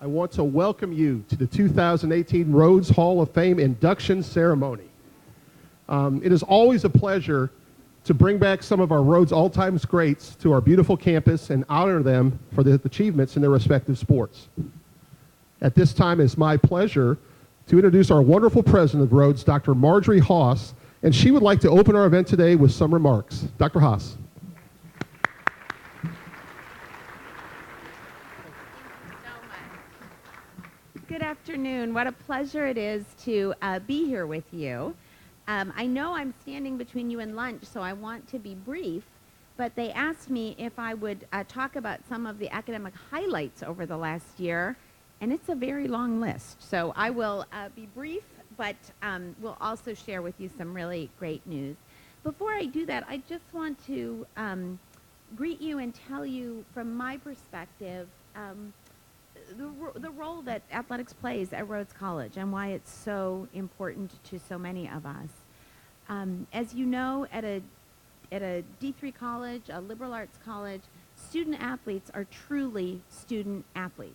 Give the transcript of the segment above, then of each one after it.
I want to welcome you to the 2018 Rhodes Hall of Fame induction ceremony. It is always a pleasure to bring back some of our Rhodes all-time greats to our beautiful campus and honor them for their achievements in their respective sports. At this time, it's my pleasure to introduce our wonderful president of Rhodes, Dr. Marjorie Haas, and she would like to open our event today with some remarks. Dr. Haas. Good afternoon. What a pleasure it is to be here with you. I know I'm standing between you and lunch, so I want to be brief, but they asked me if I would talk about some of the academic highlights over the last year, and it's a very long list. So I will be brief, but we'll also share with you some really great news. Before I do that, I just want to greet you and tell you from my perspective the role that athletics plays at Rhodes College and why it's so important to so many of us. As you know, at a D3 college, a liberal arts college, student athletes are truly student athletes.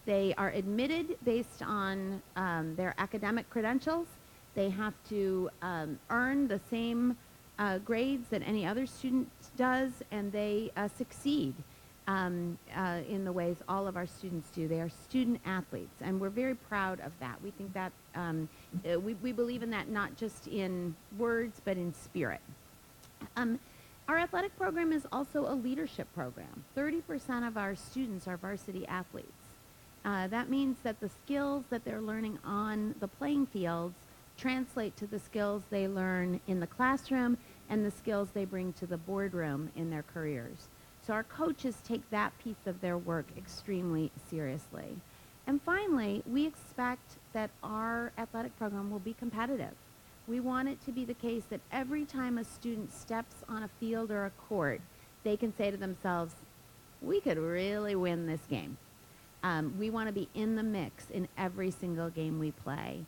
They are admitted based on their academic credentials. They have to earn the same grades that any other student does, and they succeed in the ways all of our students do. They are student athletes, and we're very proud of that. We think that we believe in that not just in words, but in spirit. Our athletic program is also a leadership program. 30% of our students are varsity athletes. That means that the skills that they're learning on the playing fields translate to the skills they learn in the classroom and the skills they bring to the boardroom in their careers. So our coaches take that piece of their work extremely seriously. And finally, we expect that our athletic program will be competitive. We want it to be the case that every time a student steps on a field or a court, they can say to themselves, we could really win this game. We want to be in the mix in every single game we play.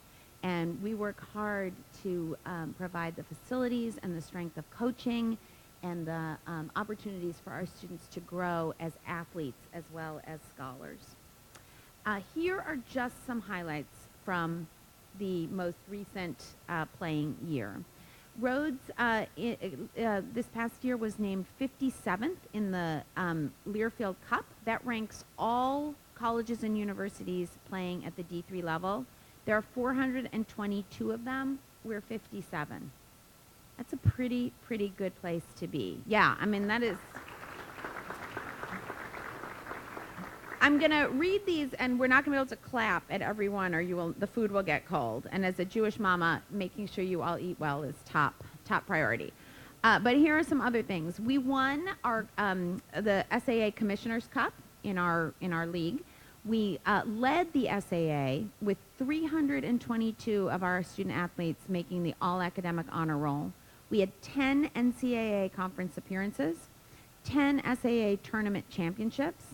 And we work hard to provide the facilities and the strength of coaching and the opportunities for our students to grow as athletes as well as scholars. Here are just some highlights from the most recent playing year. Rhodes this past year was named 57th in the Learfield Cup. That ranks all colleges and universities playing at the D3 level. There are 422 of them. We're 57. That's a pretty good place to be. Yeah, I mean, that is. I'm going to read these, and we're not going to be able to clap at everyone, or the food will get cold. And as a Jewish mama, making sure you all eat well is top priority. But here are some other things. We won our the SAA Commissioners Cup in our league. We led the SAA with 322 of our student athletes making the all-academic honor roll. We had 10 NCAA conference appearances, 10 SAA tournament championships.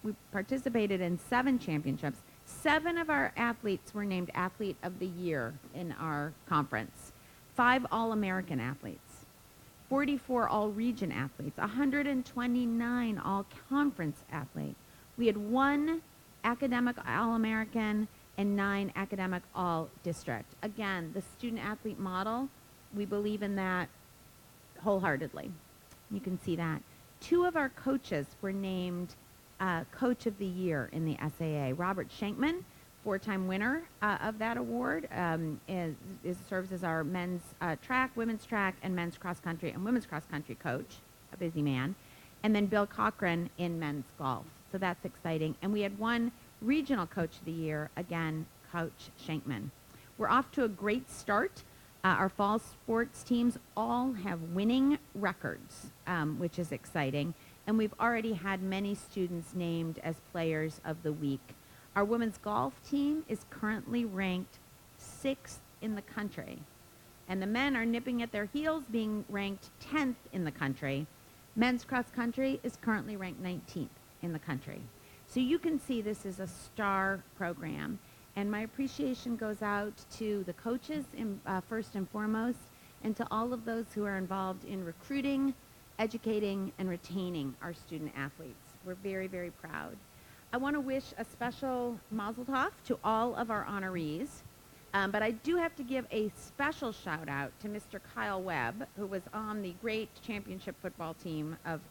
We participated in 7 championships. 7 of our athletes were named Athlete of the Year in our conference. 5 All-American athletes, 44 All-Region athletes, 129 All-Conference athletes. We had 1 academic All-American and 9 academic All-District. Again, the student-athlete model, we believe in that wholeheartedly. You can see that. 2 of our coaches were named Coach of the Year in the SAA. Robert Shankman, 4-time winner of that award, serves as our men's track, women's track, and men's cross-country and women's cross-country coach, a busy man. And then Bill Cochran in men's golf. So that's exciting. And we had 1 regional Coach of the Year, again, Coach Shankman. We're off to a great start. Our fall sports teams all have winning records, which is exciting. And we've already had many students named as players of the week. Our women's golf team is currently ranked 6th in the country. And the men are nipping at their heels, being ranked 10th in the country. Men's cross country is currently ranked 19th in the country. So you can see this is a star program. And my appreciation goes out to the coaches first and foremost, and to all of those who are involved in recruiting, educating, and retaining our student athletes. We're very, very proud. I want to wish a special mazel tov to all of our honorees. But I do have to give a special shout out to Mr. Kyle Webb, who was on the great championship football team of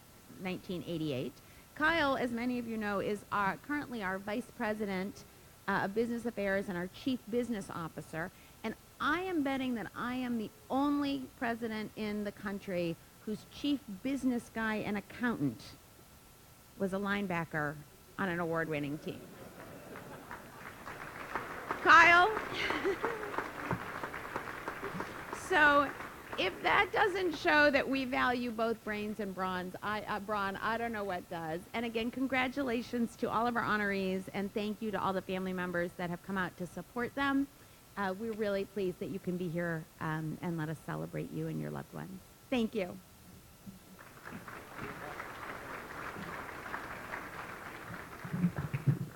1988. Kyle, as many of you know, is currently our vice president of business affairs and our chief business officer. And I am betting that I am the only president in the country whose chief business guy and accountant was a linebacker on an award-winning team. Kyle. So if that doesn't show that we value both brains and brawn, I don't know what does. And again, congratulations to all of our honorees, and thank you to all the family members that have come out to support them. We're really pleased that you can be here and let us celebrate you and your loved ones. Thank you.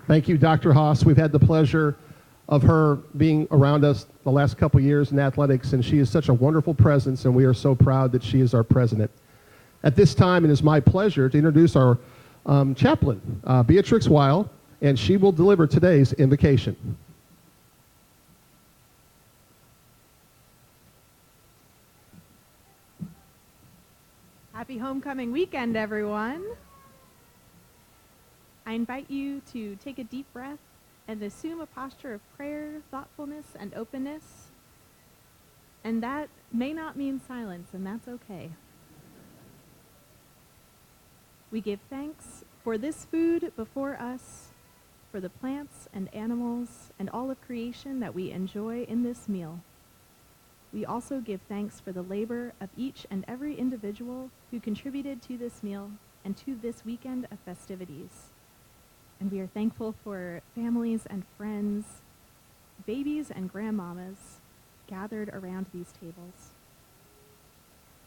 Thank you, Dr. Haas. We've had the pleasure of her being around us the last couple years in athletics, and she is such a wonderful presence, and we are so proud that she is our president. At this time, it is my pleasure to introduce our chaplain, Beatrix Weil, and she will deliver today's invocation. Happy homecoming weekend, everyone. I invite you to take a deep breath and assume a posture of prayer, thoughtfulness, and openness. And that may not mean silence, and that's okay. We give thanks for this food before us, for the plants and animals and all of creation that we enjoy in this meal. We also give thanks for the labor of each and every individual who contributed to this meal and to this weekend of festivities. And we are thankful for families and friends, babies and grandmamas gathered around these tables.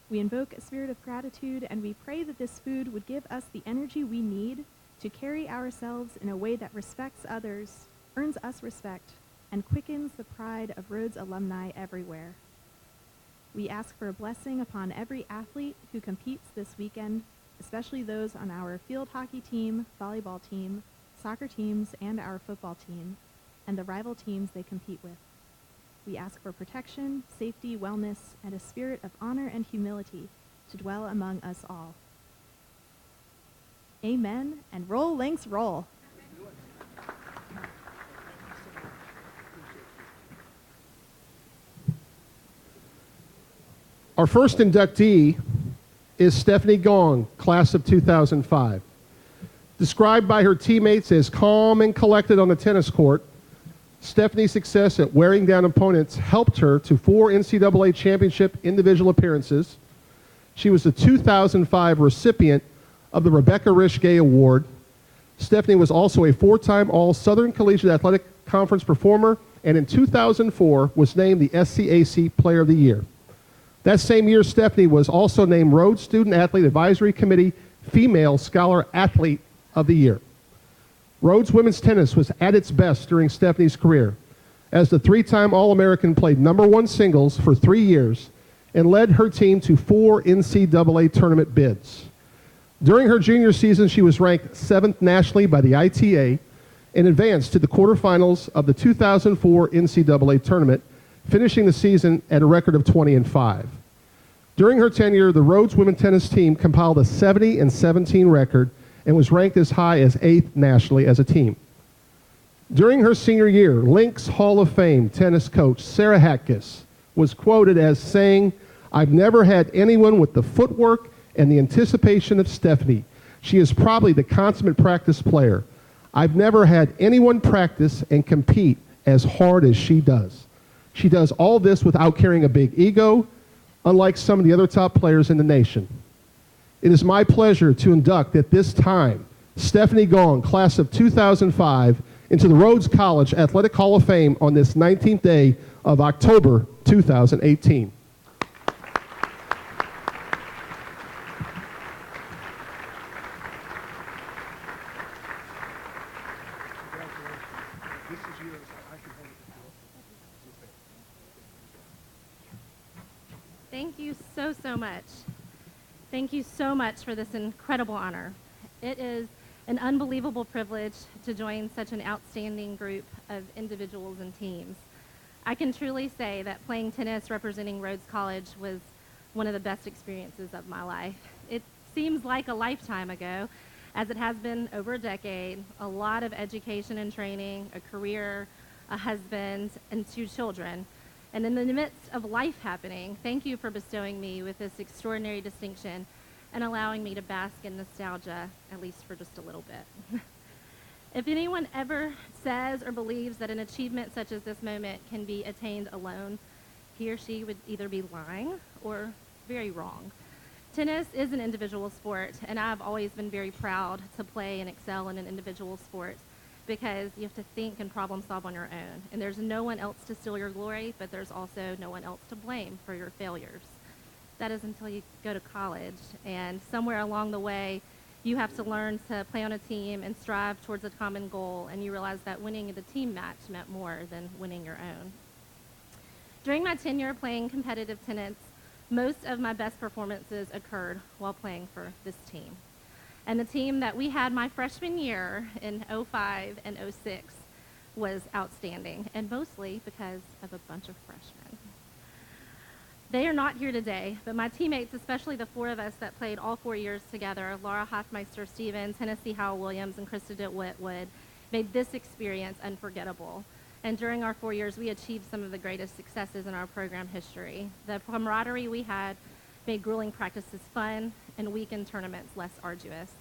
We invoke a spirit of gratitude, and we pray that this food would give us the energy we need to carry ourselves in a way that respects others, earns us respect, and quickens the pride of Rhodes alumni everywhere. We ask for a blessing upon every athlete who competes this weekend, especially those on our field hockey team, volleyball team, soccer teams, and our football team, and the rival teams they compete with. We ask for protection, safety, wellness, and a spirit of honor and humility to dwell among us all. Amen, and roll, Lynx, roll. Our first inductee is Stephanie Gong, class of 2005. Described by her teammates as calm and collected on the tennis court, Stephanie's success at wearing down opponents helped her to 4 NCAA championship individual appearances. She was the 2005 recipient of the Rebecca Risch-Gay Award. Stephanie was also a 4-time All-Southern Collegiate Athletic Conference performer, and in 2004 was named the SCAC Player of the Year. That same year, Stephanie was also named Rhodes Student Athlete Advisory Committee Female Scholar Athlete of the Year. Rhodes women's tennis was at its best during Stephanie's career, as the 3-time All-American played #1 singles for 3 years and led her team to 4 NCAA tournament bids. During her junior season, she was ranked 7th nationally by the ITA and advanced to the quarterfinals of the 2004 NCAA tournament, finishing the season at a record of 20-5. During her tenure, the Rhodes women's tennis team compiled a 70-17 record and was ranked as high as 8th nationally as a team. During her senior year, Lynx Hall of Fame tennis coach Sarah Hatkus was quoted as saying, "I've never had anyone with the footwork and the anticipation of Stephanie. She is probably the consummate practice player. I've never had anyone practice and compete as hard as she does. She does all this without carrying a big ego, unlike some of the other top players in the nation." It is my pleasure to induct at this time Stephanie Gong, class of 2005, into the Rhodes College Athletic Hall of Fame on this 19th day of October 2018. Thank you so much. Thank you so much for this incredible honor. It is An unbelievable privilege to join such an outstanding group of individuals and teams. I can truly say that playing tennis representing Rhodes College was one of the best experiences of my life. It seems like a lifetime ago, as it has been over a decade, a lot of education and training, a career, a husband, and 2 children. And in the midst of life happening, thank you for bestowing me with this extraordinary distinction and allowing me to bask in nostalgia, at least for just a little bit. If anyone ever says or believes that an achievement such as this moment can be attained alone, he or she would either be lying or very wrong. Tennis is an individual sport, and I've always been very proud to play and excel in an individual sport because you have to think and problem solve on your own. And there's no one else to steal your glory, but there's also no one else to blame for your failures. That is until you go to college, and somewhere along the way, you have to learn to play on a team and strive towards a common goal, and you realize that winning the team match meant more than winning your own. During my tenure playing competitive tennis, most of my best performances occurred while playing for this team. And the team that we had my freshman year in 05 and 06 was outstanding, and mostly because of a bunch of freshmen. They are not here today, but my teammates, especially the 4 of us that played all 4 years together, Laura Hoffmeister Stevens, Hennessy Howell-Williams, and Krista DeWitt-Wood, made this experience unforgettable. And during our 4 years, we achieved some of the greatest successes in our program history. The camaraderie we had made grueling practices fun and weekend tournaments less arduous.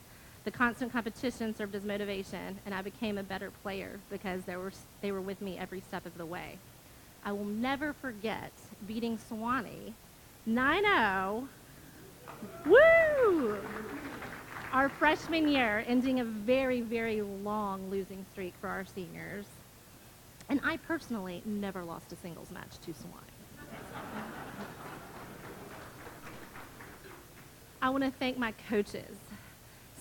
The constant competition served as motivation, and I became a better player because they were with me every step of the way. I will never forget beating Sewanee 9-0. Woo! Our freshman year, ending a very, very long losing streak for our seniors. And I personally never lost a singles match to Sewanee. I want to thank my coaches,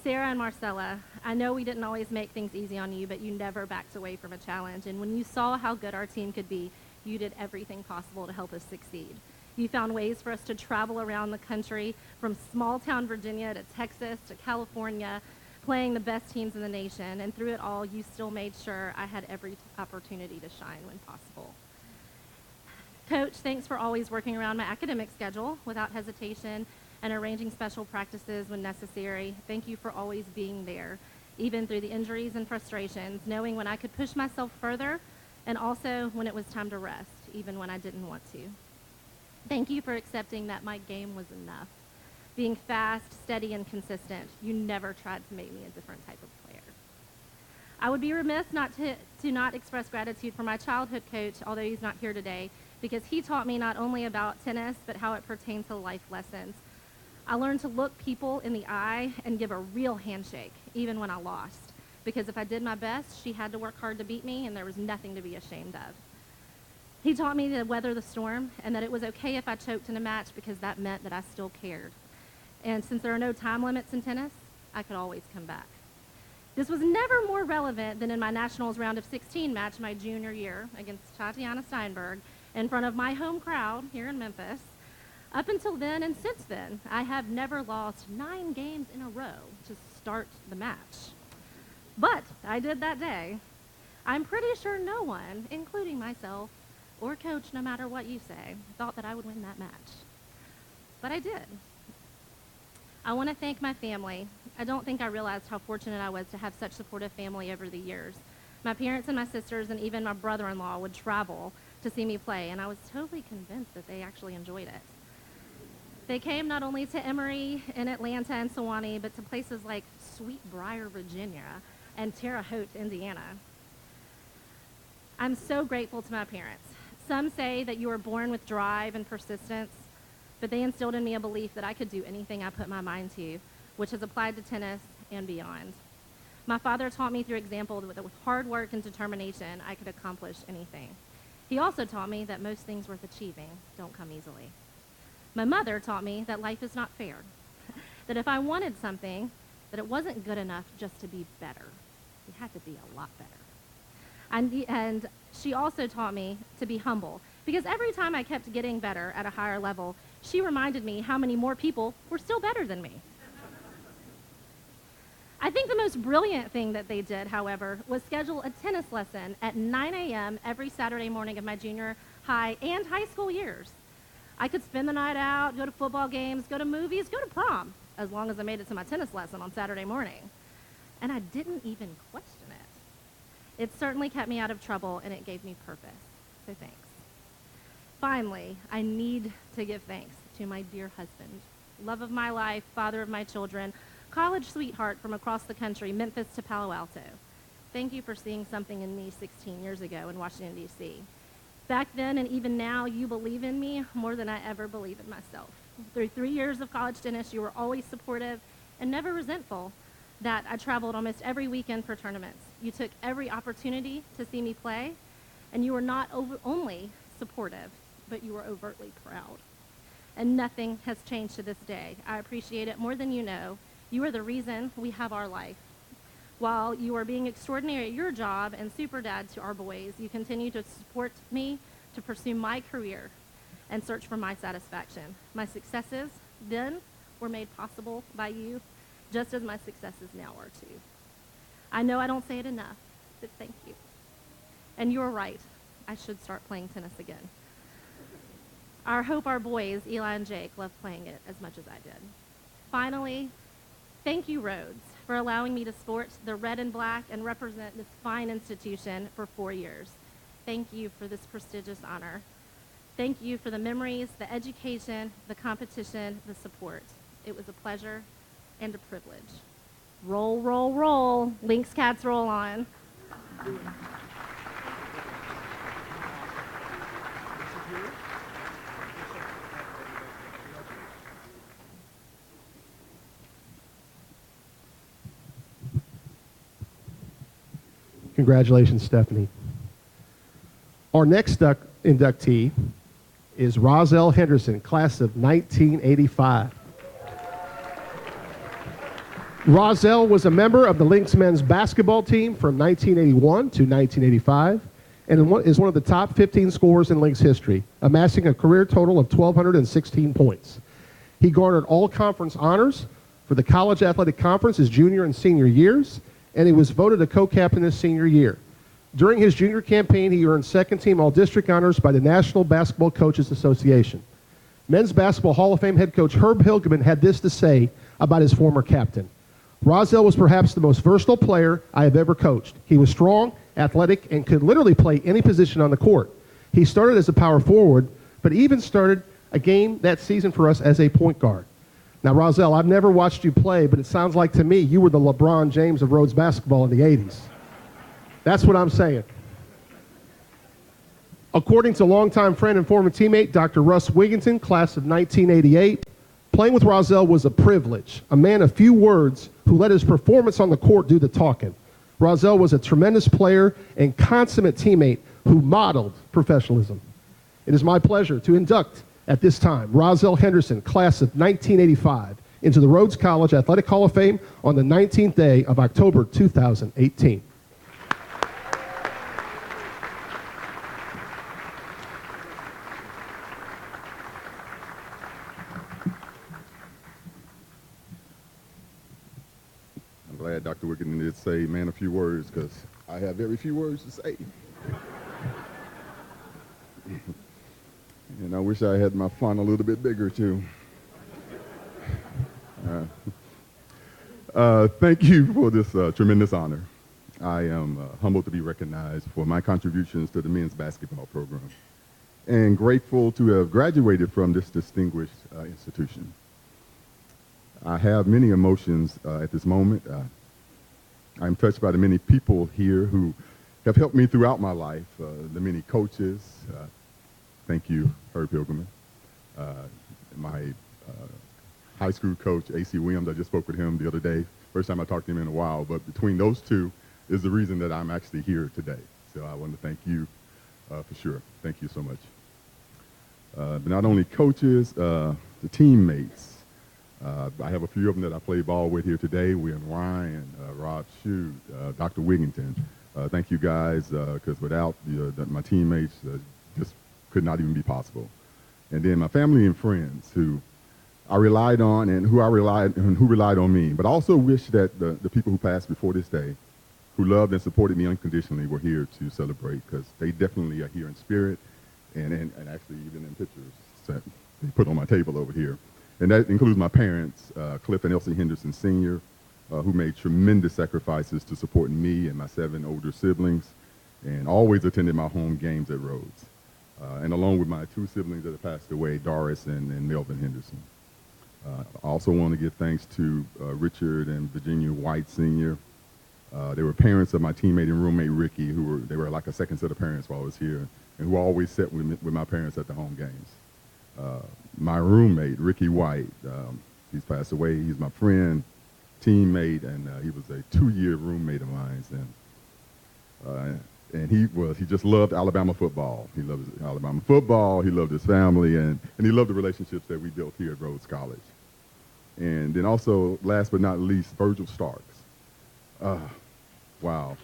Sarah and Marcella. I know we didn't always make things easy on you, but you never backed away from a challenge. And when you saw how good our team could be, you did everything possible to help us succeed. You found ways for us to travel around the country, from small town Virginia to Texas to California, playing the best teams in the nation, and through it all, you still made sure I had every opportunity to shine when possible. Coach, thanks for always working around my academic schedule without hesitation and arranging special practices when necessary. Thank you for always being there, even through the injuries and frustrations, knowing when I could push myself further and also when it was time to rest, even when I didn't want to. Thank you for accepting that my game was enough. Being fast, steady, and consistent, you never tried to make me a different type of player. I would be remiss to not express gratitude for my childhood coach, although he's not here today, because he taught me not only about tennis, but how it pertains to life lessons. I learned to look people in the eye and give a real handshake, even when I lost, because if I did my best, she had to work hard to beat me, and there was nothing to be ashamed of. He taught me to weather the storm, and that it was okay if I choked in a match, because that meant that I still cared. And since there are no time limits in tennis, I could always come back. This was never more relevant than in my Nationals round of 16 match my junior year against Tatiana Steinberg in front of my home crowd here in Memphis. Up until then and since then, I have never lost 9 games in a row to start the match. But I did that day. I'm pretty sure no one, including myself or coach, no matter what you say, thought that I would win that match. But I did. I want to thank my family. I don't think I realized how fortunate I was to have such supportive family over the years. My parents and my sisters and even my brother-in-law would travel to see me play, and I was totally convinced that they actually enjoyed it. They came not only to Emory in Atlanta and Sewanee, but to places like Sweetbriar, Virginia, and Terre Haute, Indiana. I'm so grateful to my parents. Some say that you are born with drive and persistence, but they instilled in me a belief that I could do anything I put my mind to, which has applied to tennis and beyond. My father taught me through example that with hard work and determination, I could accomplish anything. He also taught me that most things worth achieving don't come easily. My mother taught me that life is not fair, that if I wanted something, that it wasn't good enough just to be better. It had to be a lot better. And she also taught me to be humble, because every time I kept getting better at a higher level, she reminded me how many more people were still better than me. I think the most brilliant thing that they did, however, was schedule a tennis lesson at 9 a.m. every Saturday morning of my junior high and high school years. I could spend the night out, go to football games, go to movies, go to prom, as long as I made it to my tennis lesson on Saturday morning. And I didn't even question it. It certainly kept me out of trouble, and it gave me purpose. So thanks. Finally, I need to give thanks to my dear husband, love of my life, father of my children, college sweetheart from across the country, Memphis to Palo Alto. Thank you for seeing something in me 16 years ago in Washington, D.C. Back then and even now, you believe in me more than I ever believe in myself. Through 3 years of college tennis, you were always supportive and never resentful that I traveled almost every weekend for tournaments. You took every opportunity to see me play, and you were not only supportive, but you were overtly proud. And nothing has changed to this day. I appreciate it more than you know. You are the reason we have our life. While you are being extraordinary at your job and super dad to our boys, you continue to support me to pursue my career and search for my satisfaction. My successes then were made possible by you, just as my successes now are too. I know I don't say it enough, but thank you. And you're right, I should start playing tennis again. I hope our boys, Eli and Jake, love playing it as much as I did. Finally, thank you, Rhodes, for allowing me to sport the red and black and represent this fine institution for 4 years. Thank you for this prestigious honor. Thank you for the memories, the education, the competition, the support. It was a pleasure and a privilege. Roll, roll, roll. Lynx Cats roll on. Congratulations, Stephanie. Our next inductee is Roselle Henderson, class of 1985. Roselle was a member of the Lynx men's basketball team from 1981 to 1985 and is one of the top 15 scorers in Lynx history, amassing a career total of 1,216 points. He garnered all-conference honors for the College Athletic Conference his junior and senior years, and he was voted a co-captain his senior year. During his junior campaign, he earned second-team All-District honors by the National Basketball Coaches Association. Men's Basketball Hall of Fame head coach Herb Hilgeman had this to say about his former captain. Roselle was perhaps the most versatile player I have ever coached. He was strong, athletic, and could literally play any position on the court. He started as a power forward, but even started a game that season for us as a point guard. Now, Roselle, I've never watched you play, but it sounds like to me you were the LeBron James of Rhodes basketball in the 80s. That's what I'm saying. According to longtime friend and former teammate Dr. Russ Wiggins, class of 1988, playing with Roselle was a privilege, a man of few words who let his performance on the court do the talking. Roselle was a tremendous player and consummate teammate who modeled professionalism. It is my pleasure to induct at this time Roselle Henderson, class of 1985, into the Rhodes College Athletic Hall of Fame on the 19th day of October 2018. I'm glad Dr. Wiggins did say, man, a few words, because I have very few words to say. And I wish I had my font a little bit bigger, too. Thank you for this tremendous honor. I am humbled to be recognized for my contributions to the men's basketball program and grateful to have graduated from this distinguished institution. I have many emotions at this moment. I'm touched by the many people here who have helped me throughout my life, the many coaches. Thank you, Herb Hilgeman. My high school coach, A.C. Williams, I just spoke with him the other day. First time I talked to him in a while, but between those two is the reason that I'm actually here today. So I want to thank you for sure. Thank you so much. But not only coaches, the teammates. I have a few of them that I play ball with here today. William Ryan, Rob Shute, Dr. Wigington. Thank you guys, because without my teammates, just could not even be possible. And then my family and friends who I relied on and who relied on me. But I also wish that the people who passed before this day, who loved and supported me unconditionally, were here to celebrate, because they definitely are here in spirit and actually even in pictures that they put on my table over here. And that includes my parents, Cliff and Elsie Henderson Sr., who made tremendous sacrifices to support me and my 7 older siblings, and always attended my home games at Rhodes. And along with my 2 siblings that have passed away, Doris and Melvin Henderson. I also want to give thanks to Richard and Virginia White Sr. They were parents of my teammate and roommate Ricky, they were like a second set of parents while I was here, and who always sat with my parents at the home games. My roommate, Ricky White, he's passed away. He's my friend, teammate, and he was a 2-year roommate of mine. And he just loved Alabama football. He loved Alabama football. He loved his family, and he loved the relationships that we built here at Rhodes College. And then also, last but not least, Virgil Starks. Wow.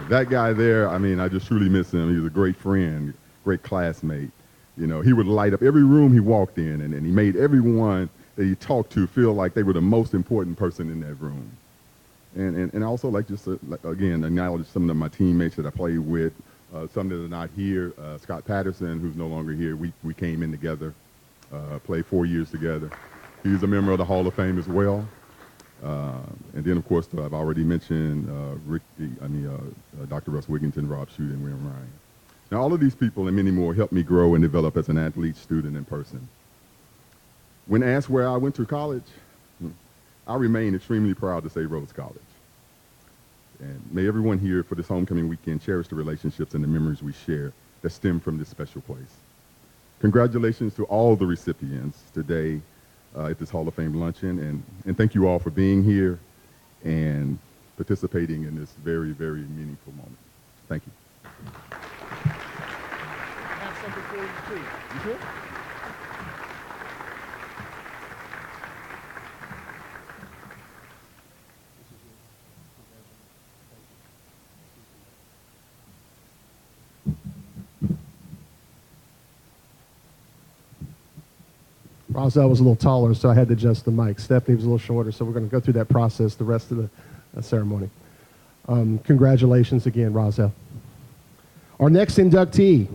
That guy there, I mean, I just truly miss him. He was a great friend, great classmate. You know, he would light up every room he walked in, and he made everyone that he talked to feel like they were the most important person in that room. And also, like, just again, acknowledge some of my teammates that I played with, some that are not here. Scott Patterson, who's no longer here, we came in together, played 4 years together. He's a member of the Hall of Fame as well. And then, of course, I've already mentioned Dr. Russ Wiggins, Rob Shute, and William Ryan. Now, all of these people and many more helped me grow and develop as an athlete, student, and person. When asked where I went to college, I remain extremely proud to say Rhodes College. And may everyone here for this homecoming weekend cherish the relationships and the memories we share that stem from this special place. Congratulations to all the recipients today at this Hall of Fame luncheon, and thank you all for being here and participating in this very, very meaningful moment. Thank you. Have something for you too. You sure? Roselle was a little taller, so I had to adjust the mic. Stephanie was a little shorter, so we're going to go through that process the rest of the ceremony. Congratulations again, Roselle. Our next inductee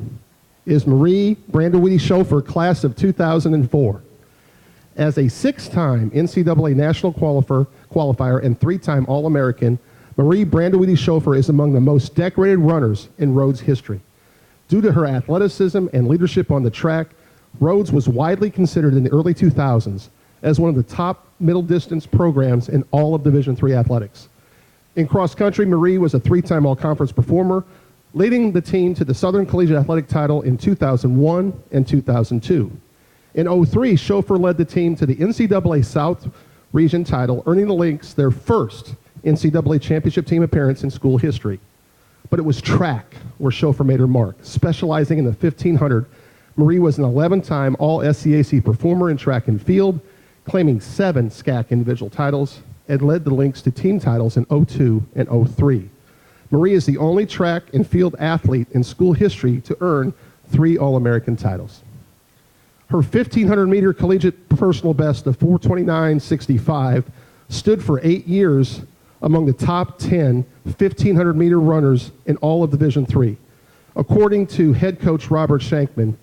is Marie Brandewitty Schofer, class of 2004. As a 6-time NCAA national qualifier and 3-time All-American, Marie Brandewitty Schofer is among the most decorated runners in Rhodes history. Due to her athleticism and leadership on the track, Rhodes was widely considered in the early 2000s as one of the top middle distance programs in all of Division III athletics. In cross country, Marie was a 3-time all-conference performer, leading the team to the Southern Collegiate Athletic title in 2001 and 2002. In 2003, Schofer led the team to the NCAA South Region title, earning the Lynx their first NCAA championship team appearance in school history. But it was track where Schofer made her mark. Specializing in the 1500, Marie was an 11-time All-SCAC performer in track and field, claiming 7 SCAC individual titles, and led the Lynx to team titles in 2002 and 2003. Marie is the only track and field athlete in school history to earn 3 All-American titles. Her 1,500-meter collegiate personal best of 4:29.65 stood for 8 years among the top 10 1,500-meter runners in all of Division III. According to head coach Robert Shankman,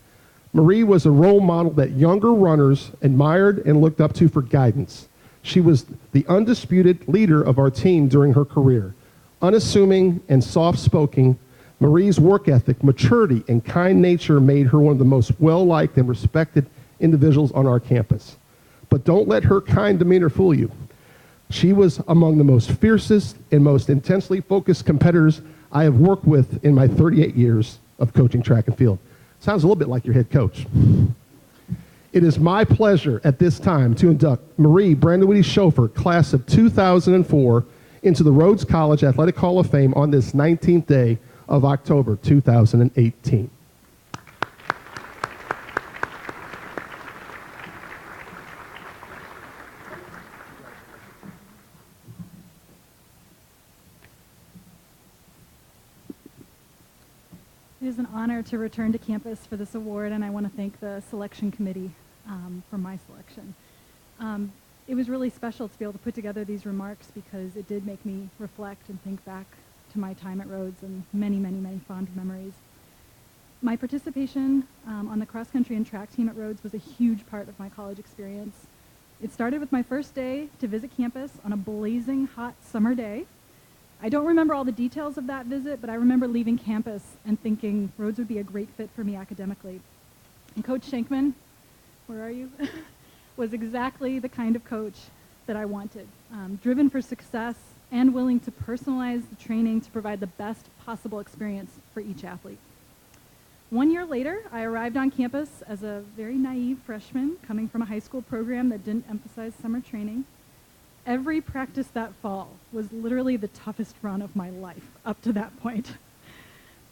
Marie was a role model that younger runners admired and looked up to for guidance. She was the undisputed leader of our team during her career. Unassuming and soft-spoken, Marie's work ethic, maturity, and kind nature made her one of the most well-liked and respected individuals on our campus. But don't let her kind demeanor fool you. She was among the most fiercest and most intensely focused competitors I have worked with in my 38 years of coaching track and field. Sounds a little bit like your head coach. It is my pleasure at this time to induct Marie Brandewitty Schofer, class of 2004, into the Rhodes College Athletic Hall of Fame on this 19th day of October 2018. It is an honor honor to return to campus for this award, and I want to thank the selection committee for my selection. It was really special to be able to put together these remarks because it did make me reflect and think back to my time at Rhodes and many, many, many fond memories. My participation on the cross-country and track team at Rhodes was a huge part of my college experience. It started with my first day to visit campus on a blazing hot summer day. I don't remember all the details of that visit, but I remember leaving campus and thinking Rhodes would be a great fit for me academically. And Coach Shankman, where are you? Was exactly the kind of coach that I wanted, driven for success and willing to personalize the training to provide the best possible experience for each athlete. 1 year later, I arrived on campus as a very naive freshman coming from a high school program that didn't emphasize summer training. Every practice that fall was literally the toughest run of my life up to that point.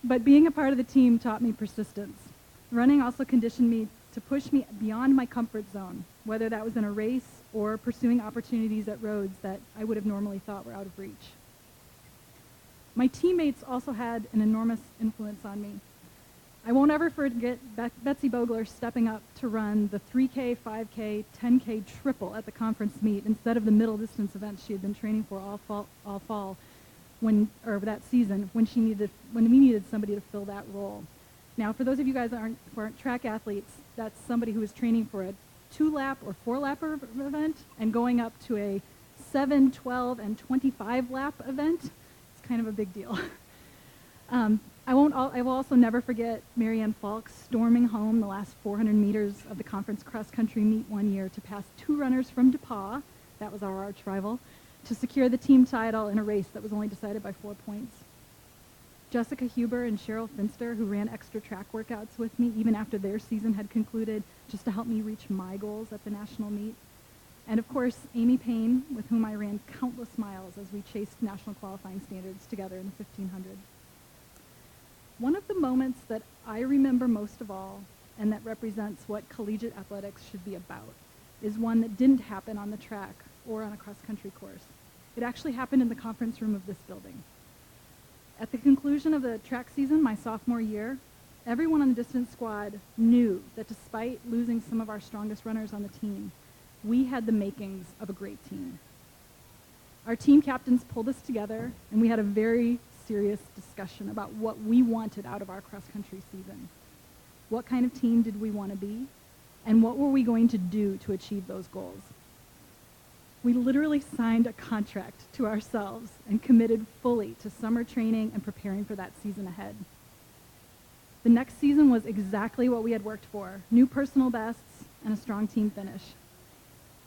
But being a part of the team taught me persistence. Running also conditioned me to push me beyond my comfort zone, whether that was in a race or pursuing opportunities at Rhodes that I would have normally thought were out of reach. My teammates also had an enormous influence on me. I won't ever forget Betsy Bogler stepping up to run the 3K, 5K, 10K triple at the conference meet instead of the middle distance events she had been training for all fall or that season when we needed somebody to fill that role. Now, for those of you guys who aren't track athletes, that's somebody who is training for a 2-lap or 4-lap event and going up to a 7, 12, and 25-lap event. It's kind of a big deal. I will also never forget Marianne Falk storming home the last 400 meters of the conference cross-country meet one year to pass 2 runners from DePauw, that was our arch rival, to secure the team title in a race that was only decided by 4 points. Jessica Huber and Cheryl Finster, who ran extra track workouts with me even after their season had concluded, just to help me reach my goals at the national meet. And of course, Amy Payne, with whom I ran countless miles as we chased national qualifying standards together in the 1500. One of the moments that I remember most of all, and that represents what collegiate athletics should be about, is one that didn't happen on the track or on a cross-country course. It actually happened in the conference room of this building. At the conclusion of the track season, my sophomore year, everyone on the distance squad knew that despite losing some of our strongest runners on the team, we had the makings of a great team. Our team captains pulled us together, and we had a very serious discussion about what we wanted out of our cross-country season. What kind of team did we want to be, and what were we going to do to achieve those goals? We literally signed a contract to ourselves and committed fully to summer training and preparing for that season ahead. The next season was exactly what we had worked for, new personal bests and a strong team finish.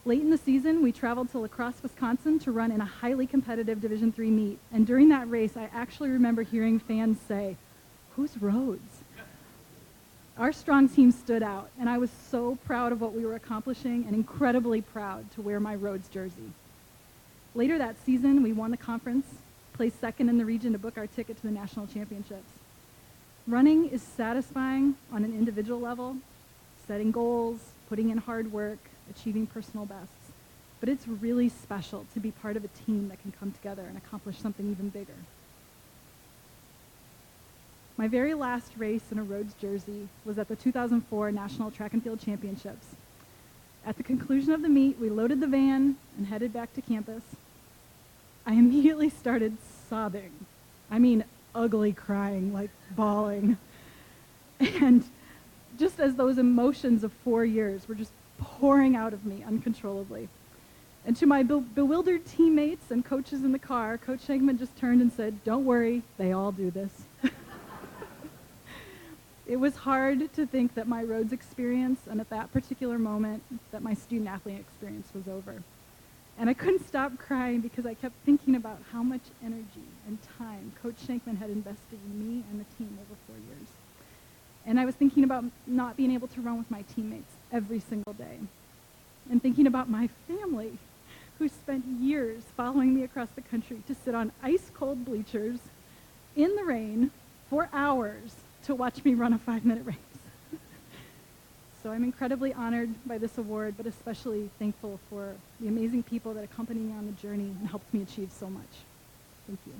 Late in the season, we traveled to La Crosse, Wisconsin to run in a highly competitive Division III meet, and during that race, I actually remember hearing fans say, "Who's Rhodes?" Our strong team stood out, and I was so proud of what we were accomplishing and incredibly proud to wear my Rhodes jersey. Later that season, we won the conference, placed second in the region to book our ticket to the national championships. Running is satisfying on an individual level, setting goals, putting in hard work, achieving personal bests. But it's really special to be part of a team that can come together and accomplish something even bigger. My very last race in a Rhodes jersey was at the 2004 National Track and Field Championships. At the conclusion of the meet, we loaded the van and headed back to campus. I immediately started sobbing. I mean, ugly crying, like bawling. And just as those emotions of 4 years were just pouring out of me uncontrollably. And to my bewildered teammates and coaches in the car, Coach Shankman just turned and said, "Don't worry, they all do this." It was hard to think that my Rhodes experience and at that particular moment that my student athlete experience was over. And I couldn't stop crying because I kept thinking about how much energy and time Coach Shankman had invested in me and the team over 4 years. And I was thinking about not being able to run with my teammates every single day. And thinking about my family, who spent years following me across the country to sit on ice-cold bleachers in the rain for hours to watch me run a 5-minute race. So I'm incredibly honored by this award, but especially thankful for the amazing people that accompanied me on the journey and helped me achieve so much. Thank you.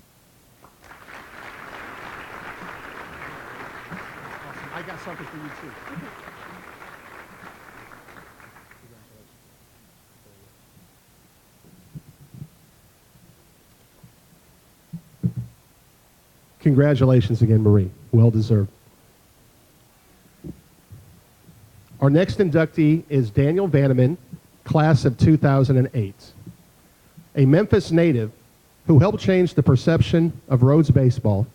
I got something for you too. Congratulations again, Marie. Well deserved. Our next inductee is Daniel Vanaman, class of 2008. A Memphis native who helped change the perception of Rhodes baseball,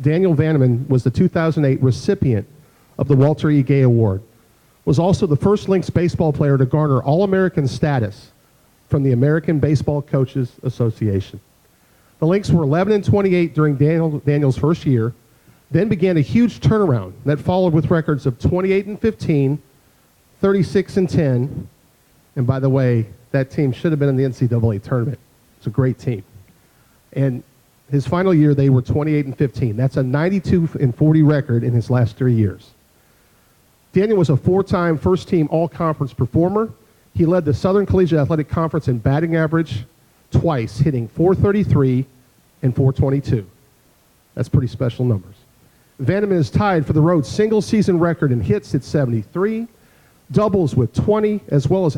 Daniel Vanaman was the 2008 recipient of the Walter E. Gay Award, was also the first Lynx baseball player to garner All-American status from the American Baseball Coaches Association. The Lynx were 11-28 during Daniel's first year, then began a huge turnaround that followed with records of 28-15, 36-10, and by the way, that team should have been in the NCAA tournament. It's a great team. And his final year, they were 28-15. That's a 92-40 record in his last 3 years. Daniel was a four-time first-team all-conference performer. He led the Southern Collegiate Athletic Conference in batting average twice, hitting .433 and .422. That's pretty special numbers. Vanaman is tied for the Rhodes single-season record in hits at 73, doubles with 20, as well as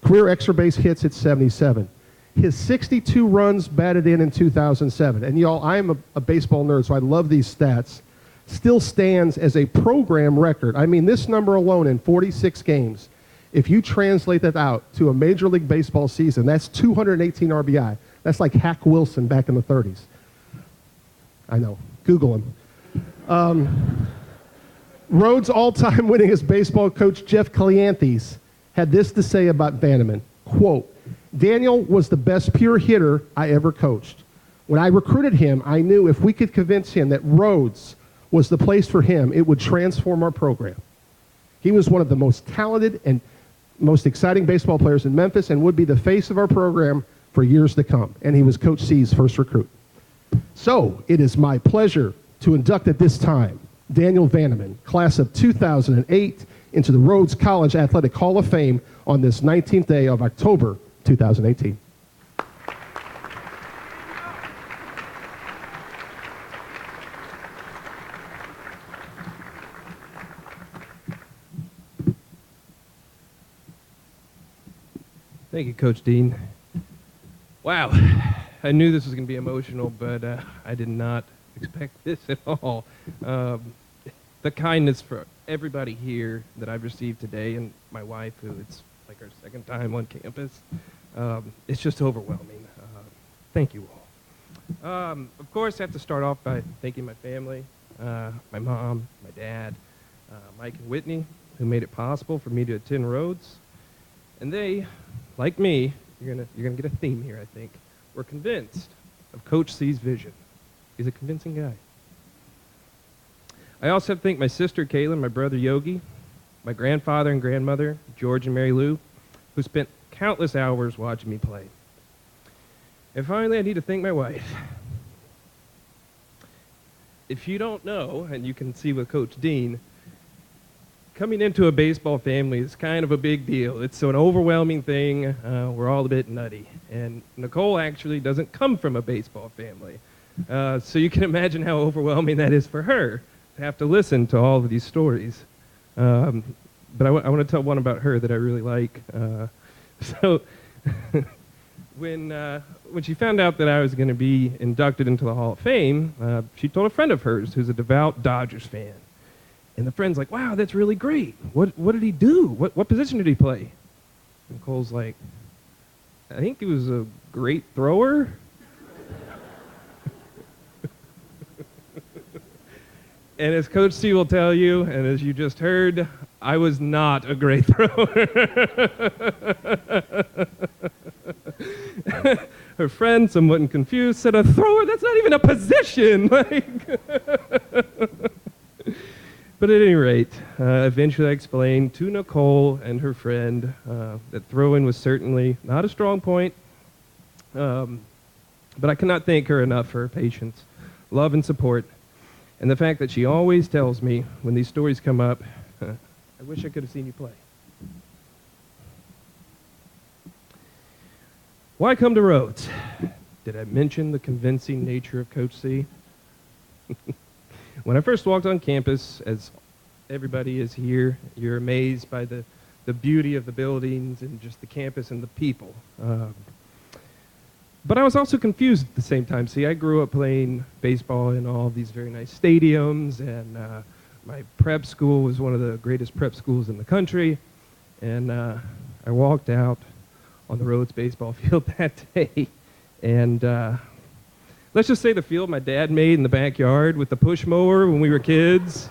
career extra base hits at 77. His 62 runs batted in 2007. And y'all, I'm a baseball nerd, so I love these stats. Still stands as a program record. I mean, this number alone in 46 games, if you translate that out to a Major League Baseball season, that's 218 RBI. That's like Hack Wilson back in the 30s. I know. Google him. Rhodes' all-time winningest baseball coach, Jeff Cleanthes, had this to say about Vanaman, quote, "Daniel was the best pure hitter I ever coached. When I recruited him, I knew if we could convince him that Rhodes was the place for him, it would transform our program. He was one of the most talented and most exciting baseball players in Memphis and would be the face of our program for years to come." And he was Coach C's first recruit. So it is my pleasure to induct at this time Daniel Vanaman, class of 2008, into the Rhodes College Athletic Hall of Fame on this 19th day of October 2018. Thank you, Coach Dean. Wow, I knew this was going to be emotional, but I did not expect this at all. The kindness for everybody here that I've received today, and my wife, who it's like her second time on campus, it's just overwhelming. Thank you all. Of course, I have to start off by thanking my family, my mom, my dad, Mike and Whitney, who made it possible for me to attend Rhodes. And they, like me, you're gonna get a theme here, I think, were convinced of Coach C's vision. He's a convincing guy. I also have to thank my sister, Kaylin, my brother, Yogi, my grandfather and grandmother, George and Mary Lou, who spent countless hours watching me play. And finally, I need to thank my wife. If you don't know, and you can see with Coach Dean, coming into a baseball family is kind of a big deal. It's an overwhelming thing. We're all a bit nutty. And Nicole actually doesn't come from a baseball family. So you can imagine how overwhelming that is for her to have to listen to all of these stories. But I want to tell one about her that I really like. So when she found out that I was going to be inducted into the Hall of Fame, she told a friend of hers who's a devout Dodgers fan. And the friend's like, "Wow, that's really great. What did he do? What position did he play?" And Cole's like, "I think he was a great thrower." And as Coach C will tell you, and as you just heard, I was not a great thrower. Her friend, somewhat confused, said, "A thrower? That's not even a position." But at any rate, eventually I explained to Nicole and her friend that throwing was certainly not a strong point. But I cannot thank her enough for her patience, love, and support. And the fact that she always tells me when these stories come up, "I wish I could have seen you play." Why come to Rhodes? Did I mention the convincing nature of Coach C? When I first walked on campus, as everybody is here, you're amazed by the beauty of the buildings and just the campus and the people. But I was also confused at the same time. See, I grew up playing baseball in all these very nice stadiums, and my prep school was one of the greatest prep schools in the country. And I walked out on the Rhodes baseball field that day, and let's just say the field my dad made in the backyard with the push mower when we were kids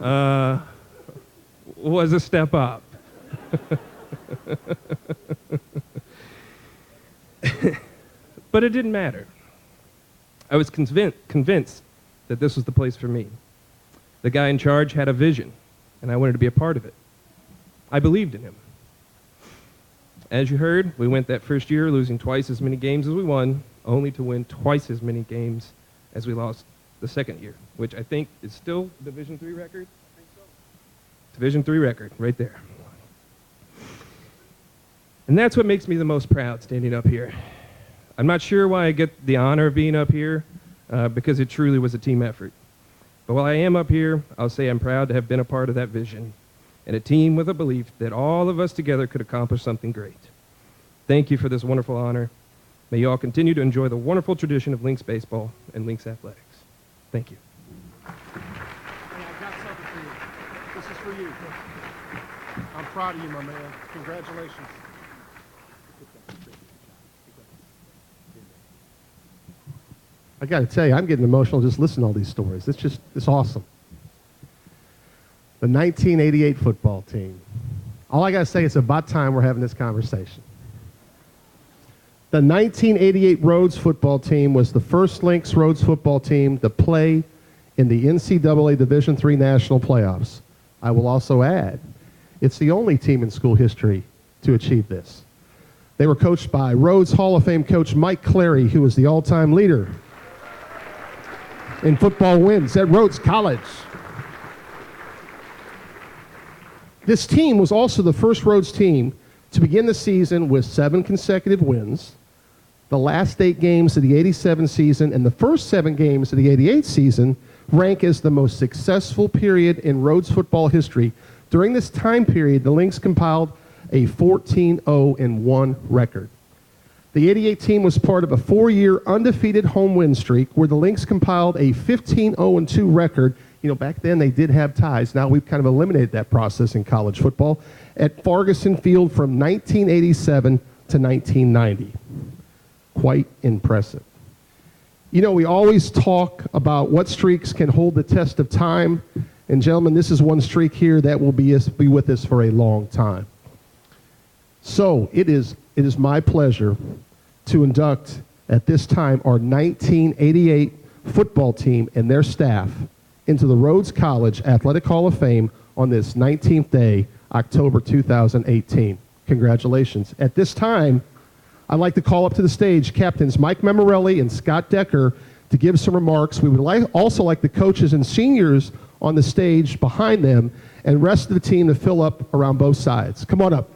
was a step up. But it didn't matter. I was convinced that this was the place for me. The guy in charge had a vision, and I wanted to be a part of it. I believed in him. As you heard, we went that first year losing twice as many games as we won, only to win twice as many games as we lost the second year, which I think is still Division III record. I think so. Division III record, right there. And that's what makes me the most proud standing up here. I'm not sure why I get the honor of being up here, because it truly was a team effort. But while I am up here, I'll say I'm proud to have been a part of that vision and a team with a belief that all of us together could accomplish something great. Thank you for this wonderful honor. May you all continue to enjoy the wonderful tradition of Lynx baseball and Lynx athletics. Thank you. Hey, I got something for you. This is for you. I'm proud of you, my man. Congratulations. I got to tell you, I'm getting emotional just listening to all these stories. It's awesome. The 1988 football team. All I got to say, it's about time we're having this conversation. The 1988 Rhodes football team was the first Lynx Rhodes football team to play in the NCAA Division III National Playoffs. I will also add, it's the only team in school history to achieve this. They were coached by Rhodes Hall of Fame coach Mike Clary, who was the all-time leader in football wins at Rhodes College. This team was also the first Rhodes team to begin the season with 7 consecutive wins, the last 8 games of the 87 season and the first 7 games of the 88 season rank as the most successful period in Rhodes football history. During this time period, the Lynx compiled a 14-0-1 record. The 88 team was part of a 4-year undefeated home win streak where the Lynx compiled a 15-0-2 record. You know, back then they did have ties. Now we've kind of eliminated that process in college football at Ferguson Field from 1987 to 1990. Quite impressive. You know, we always talk about what streaks can hold the test of time. And gentlemen, this is one streak here that will be with us for a long time. So it is my pleasure to induct at this time our 1988 football team and their staff into the Rhodes College Athletic Hall of Fame on this 19th day, October 2018. Congratulations. At this time, I'd like to call up to the stage Captains Mike Memmer and Scott Decker to give some remarks. We would also like the coaches and seniors on the stage behind them and the rest of the team to fill up around both sides. Come on up.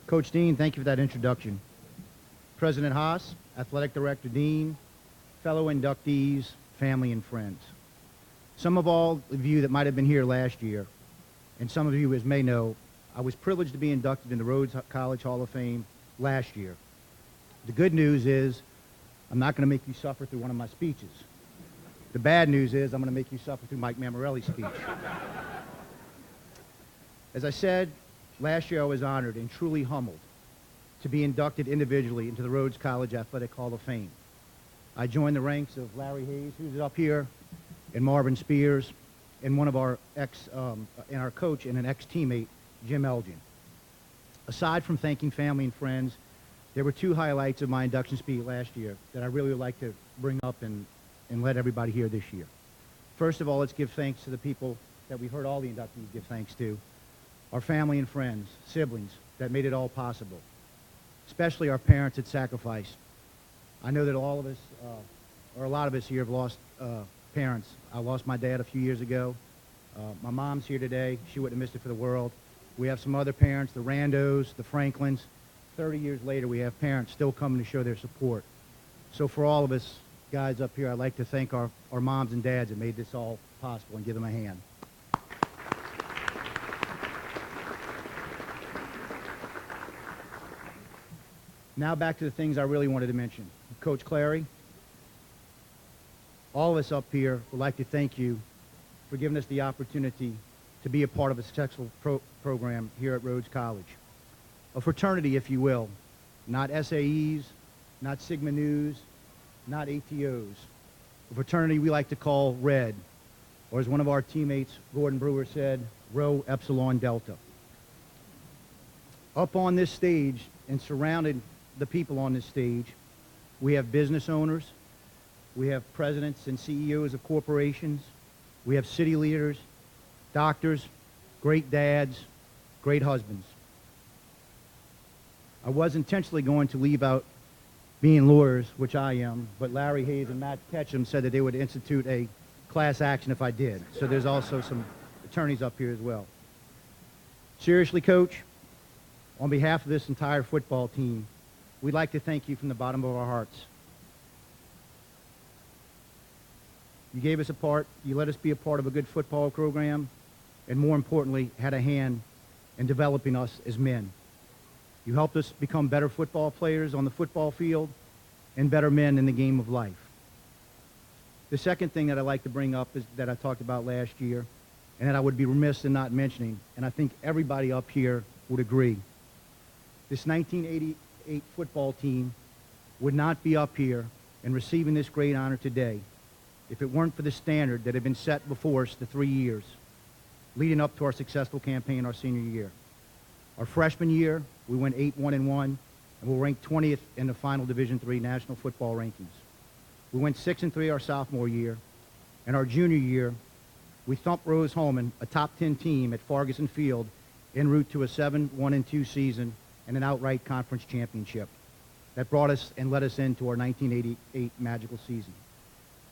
Coach Dean, thank you for that introduction. President Haas, Athletic Director Dean, fellow inductees, family, and friends. Some of all of you that might have been here last year, and some of you as may know, I was privileged to be inducted into Rhodes College Hall of Fame last year. The good news is I'm not going to make you suffer through one of my speeches. The bad news is I'm going to make you suffer through Mike Memmerelli's speech. As I said, last year I was honored and truly humbled to be inducted individually into the Rhodes College Athletic Hall of Fame. I joined the ranks of Larry Hayes, who's up here, and Marvin Spears, and one of our and our coach and an ex-teammate, Jim Elgin. Aside from thanking family and friends, there were two highlights of my induction speech last year that I really would like to bring up and let everybody hear this year. First of all, let's give thanks to the people that we heard all the inductees give thanks to, our family and friends, siblings that made it all possible, especially our parents that sacrificed. I know that all of us, or a lot of us here, have lost parents. I lost my dad a few years ago. My mom's here today. She wouldn't have missed it for the world. We have some other parents, the Randos, the Franklins. 30 years later, we have parents still coming to show their support. So for all of us guys up here, I'd like to thank our moms and dads that made this all possible and give them a hand. Now back to the things I really wanted to mention. Coach Clary, all of us up here would like to thank you for giving us the opportunity to be a part of a successful program here at Rhodes College. A fraternity, if you will, not SAEs, not Sigma News, not ATOs. A fraternity we like to call Red, or as one of our teammates, Gordon Brewer, said, Rho Epsilon Delta. Up on this stage and surrounded the people on this stage, we have business owners, we have presidents and CEOs of corporations, we have city leaders, doctors, great dads, great husbands. I was intentionally going to leave out being lawyers, which I am, but Larry Hayes and Matt Ketchum said that they would institute a class action if I did. So there's also some attorneys up here as well. Seriously, Coach, on behalf of this entire football team, we'd like to thank you from the bottom of our hearts. You gave us a part, you let us be a part of a good football program, and more importantly, had a hand in developing us as men. You helped us become better football players on the football field and better men in the game of life. The second thing that I'd like to bring up is that I talked about last year, and that I would be remiss in not mentioning, and I think everybody up here would agree. This 1988 football team would not be up here and receiving this great honor today if it weren't for the standard that had been set before us the 3 years leading up to our successful campaign our senior year. Our freshman year, we went 8-1-1, and we'll rank 20th in the final Division III national football rankings. We went 6-3 our sophomore year, and our junior year, we thumped Rose-Hulman, a top 10 team at Farguson Field, en route to a 7-1-2 season and an outright conference championship. That brought us and led us into our 1988 magical season.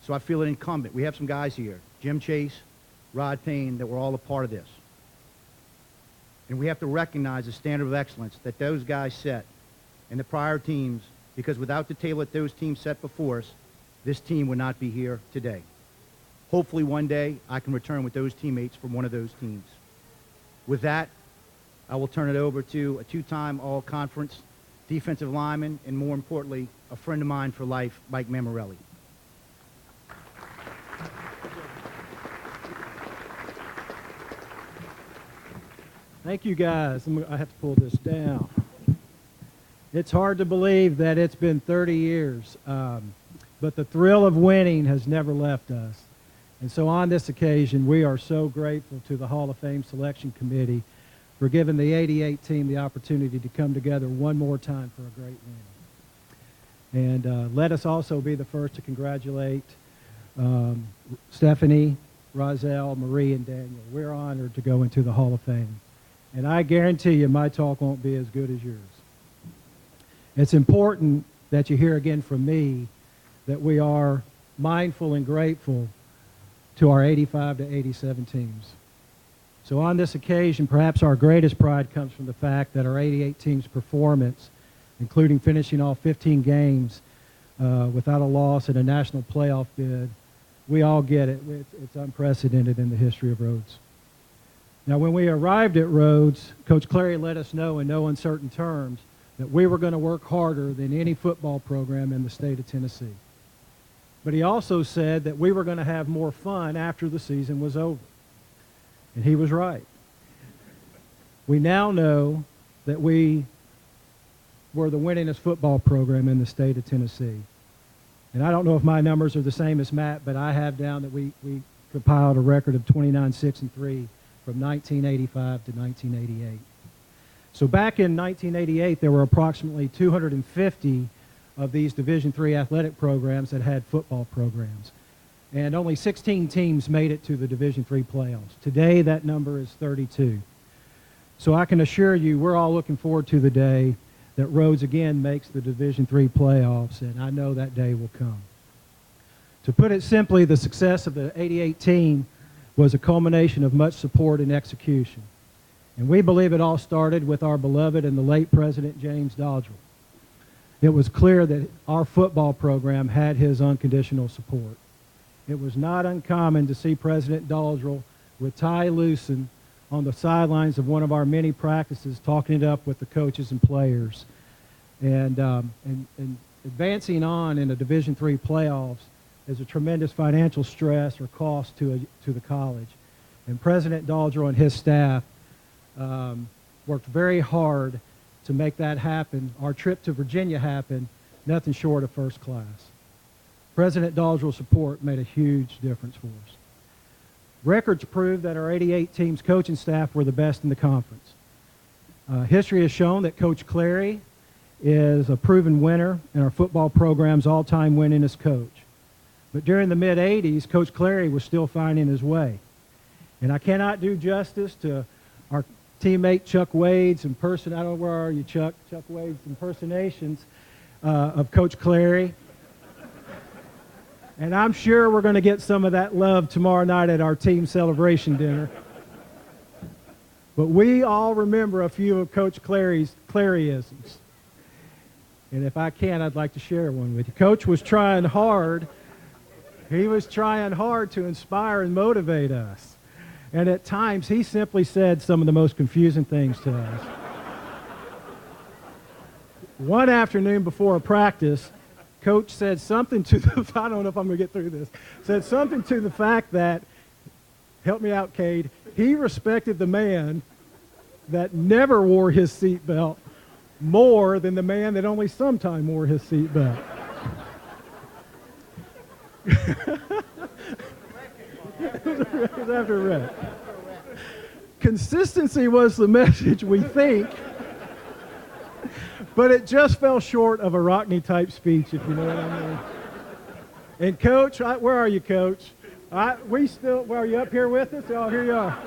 So I feel it incumbent. We have some guys here, Jim Chase, Rod Payne, that were all a part of this. And we have to recognize the standard of excellence that those guys set in the prior teams, because without the table that those teams set before us, this team would not be here today. Hopefully one day I can return with those teammates from one of those teams. With that, I will turn it over to a two-time all-conference defensive lineman, and more importantly, a friend of mine for life, Mike Memmerelli. Thank you, guys. I have to pull this down. It's hard to believe that it's been 30 years, but the thrill of winning has never left us. And so on this occasion, we are so grateful to the Hall of Fame Selection Committee for giving the 88 team the opportunity to come together one more time for a great win. And let us also be the first to congratulate Stephanie, Rozelle, Marie, and Daniel. We're honored to go into the Hall of Fame. And I guarantee you my talk won't be as good as yours. It's important that you hear again from me that we are mindful and grateful to our 85 to 87 teams. So on this occasion, perhaps our greatest pride comes from the fact that our 88 team's performance including finishing all 15 games without a loss in a national playoff bid. We all get it. It's unprecedented in the history of Rhodes. Now, when we arrived at Rhodes, Coach Clary let us know in no uncertain terms that we were going to work harder than any football program in the state of Tennessee. But he also said that we were going to have more fun after the season was over. And he was right. We now know that we were the winningest football program in the state of Tennessee. And I don't know if my numbers are the same as Matt, but I have down that we compiled a record of 29-6-3 from 1985 to 1988. So back in 1988, there were approximately 250 of these Division III athletic programs that had football programs. And only 16 teams made it to the Division III playoffs. Today, that number is 32. So I can assure you, we're all looking forward to the day that Rhodes again makes the Division III playoffs, and I know that day will come. To put it simply, the success of the 88 team was a culmination of much support and execution. And we believe it all started with our beloved and the late President James Dodrell. It was clear that our football program had his unconditional support. It was not uncommon to see President Dodrell with Ty Loosen on the sidelines of one of our many practices talking it up with the coaches and players. And advancing on in the Division III playoffs is a tremendous financial stress or cost to the college. And President Dodrell and his staff worked very hard to make that happen. Our trip to Virginia happened, nothing short of first class. President Dodrell's support made a huge difference for us. Records prove that our 88 team's coaching staff were the best in the conference. History has shown that Coach Clary is a proven winner and our football program's all-time winningest coach. But during the mid-'80s, Coach Clary was still finding his way. And I cannot do justice to our teammate Chuck Wade's I don't know, where are you, Chuck? Chuck Wade's impersonations of Coach Clary. And I'm sure we're going to get some of that love tomorrow night at our team celebration dinner. But we all remember a few of Coach Clary's Claryisms. And if I can, I'd like to share one with you. Coach was trying hard. He was trying hard to inspire and motivate us. And at times, he simply said some of the most confusing things to us. One afternoon before a practice, Coach said something to the, I don't know if I'm going to get through this, said something to the fact that, help me out, Cade, he respected the man that never wore his seatbelt more than the man that only sometime wore his seatbelt. It was after a wreck. Consistency was the message, we think, but it just fell short of a Rockney-type speech, if you know what I mean. And Coach, where are you, Coach? Are you up here with us? Oh, here you are.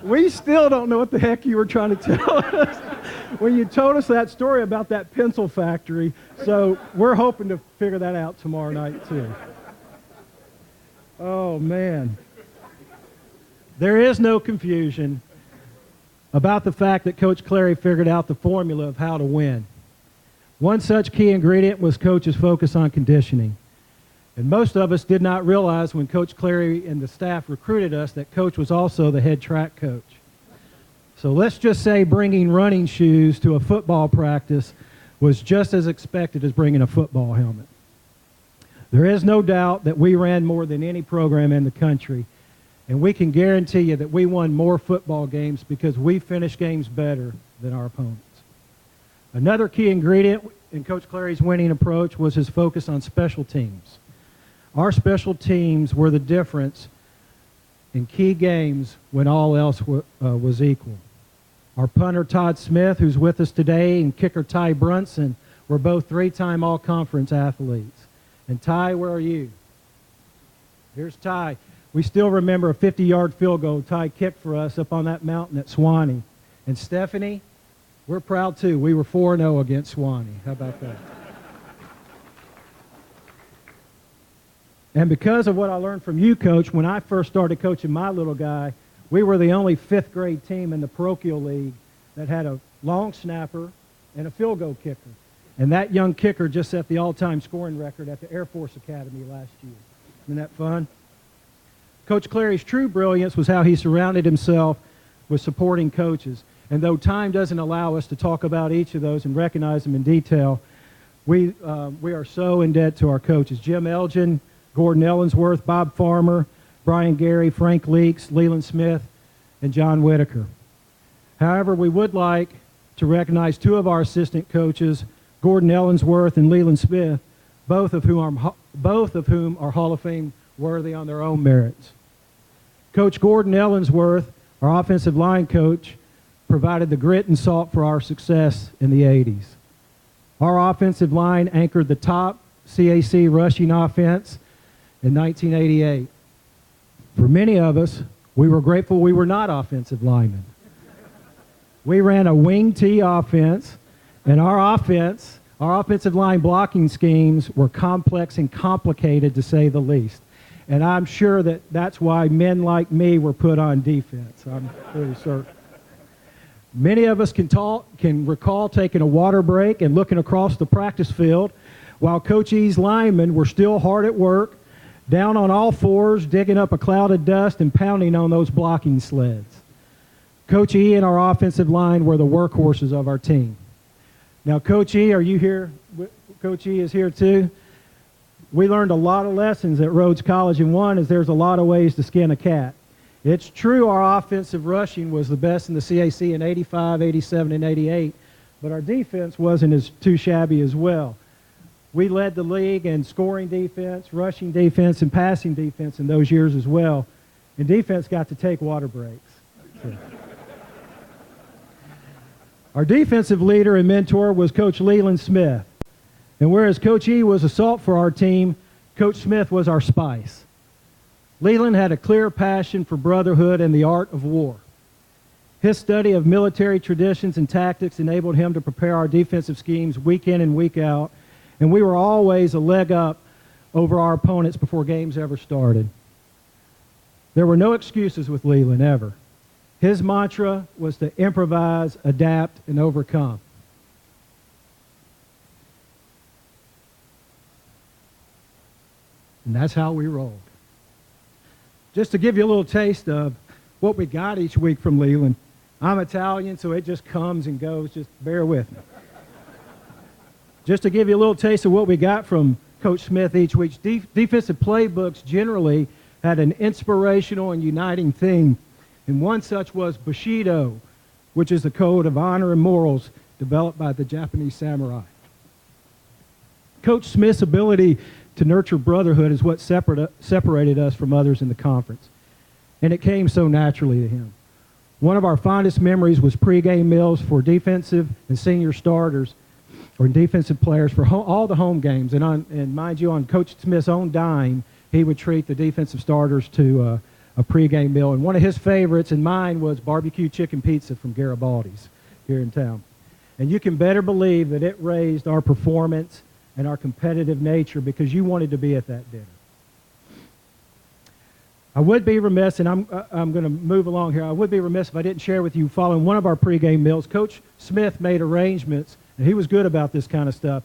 We still don't know what the heck you were trying to tell us when you told us that story about that pencil factory. So we're hoping to figure that out tomorrow night, too. Oh, man. There is no confusion about the fact that Coach Clary figured out the formula of how to win. One such key ingredient was Coach's focus on conditioning. And most of us did not realize when Coach Clary and the staff recruited us that Coach was also the head track coach. So let's just say bringing running shoes to a football practice was just as expected as bringing a football helmet. There is no doubt that we ran more than any program in the country, and we can guarantee you that we won more football games because we finished games better than our opponents. Another key ingredient in Coach Clary's winning approach was his focus on special teams. Our special teams were the difference in key games when all else was equal. Our punter, Todd Smith, who's with us today, and kicker Ty Brunson were both three-time all-conference athletes. And Ty, where are you? Here's Ty. We still remember a 50-yard field goal Ty kicked for us up on that mountain at Swanee. And Stephanie, we're proud too. We were 4-0 against Swanee. How about that? And because of what I learned from you, Coach, when I first started coaching my little guy, we were the only fifth grade team in the parochial league that had a long snapper and a field goal kicker. And that young kicker just set the all-time scoring record at the Air Force Academy last year. Isn't that fun? Coach Clary's true brilliance was how he surrounded himself with supporting coaches. And though time doesn't allow us to talk about each of those and recognize them in detail, we are so in debt to our coaches. Jim Elgin, Gordon Ellingsworth, Bob Farmer, Brian Gary, Frank Leaks, Leland Smith, and John Whitaker. However, we would like to recognize two of our assistant coaches, Gordon Ellingsworth and Leland Smith, both of whom are Hall of Fame worthy on their own merits. Coach Gordon Ellingsworth, our offensive line coach, provided the grit and salt for our success in the 80s. Our offensive line anchored the top CAC rushing offense in 1988. For many of us, we were grateful we were not offensive linemen. We ran a wing T offense, and our offensive line blocking schemes were complex and complicated, to say the least. And I'm sure that's why men like me were put on defense. I'm pretty certain. Many of us can recall taking a water break and looking across the practice field while Coach E's linemen were still hard at work, down on all fours, digging up a cloud of dust and pounding on those blocking sleds. Coach E and our offensive line were the workhorses of our team. Now, Coach E, are you here? Coach E is here too. We learned a lot of lessons at Rhodes College, and one is there's a lot of ways to skin a cat. It's true our offensive rushing was the best in the CAC in 85, 87, and 88, but our defense wasn't as too shabby as well. We led the league in scoring defense, rushing defense, and passing defense in those years as well, and defense got to take water breaks. So. Our defensive leader and mentor was Coach Leland Smith. And whereas Coach E was a salt for our team, Coach Smith was our spice. Leland had a clear passion for brotherhood and the art of war. His study of military traditions and tactics enabled him to prepare our defensive schemes week in and week out, and we were always a leg up over our opponents before games ever started. There were no excuses with Leland, ever. His mantra was to improvise, adapt, and overcome. And that's how we rolled. Just to give you a little taste of what we got each week from Leland. I'm Italian, so it just comes and goes. Just bear with me. Just to give you a little taste of what we got from Coach Smith each week, defensive playbooks generally had an inspirational and uniting theme. And one such was Bushido, which is the code of honor and morals developed by the Japanese samurai. Coach Smith's ability to nurture brotherhood is what separated us from others in the conference. And it came so naturally to him. One of our fondest memories was pregame meals for defensive and senior starters, or defensive players for all the home games. And mind you, on Coach Smith's own dime, he would treat the defensive starters to a pregame meal. And one of his favorites and mine was barbecue chicken pizza from Garibaldi's here in town. And you can better believe that it raised our performance and our competitive nature because you wanted to be at that dinner. I would be remiss, and I'm going to move along here, I would be remiss if I didn't share with you, following one of our pregame meals, Coach Smith made arrangements, and he was good about this kind of stuff,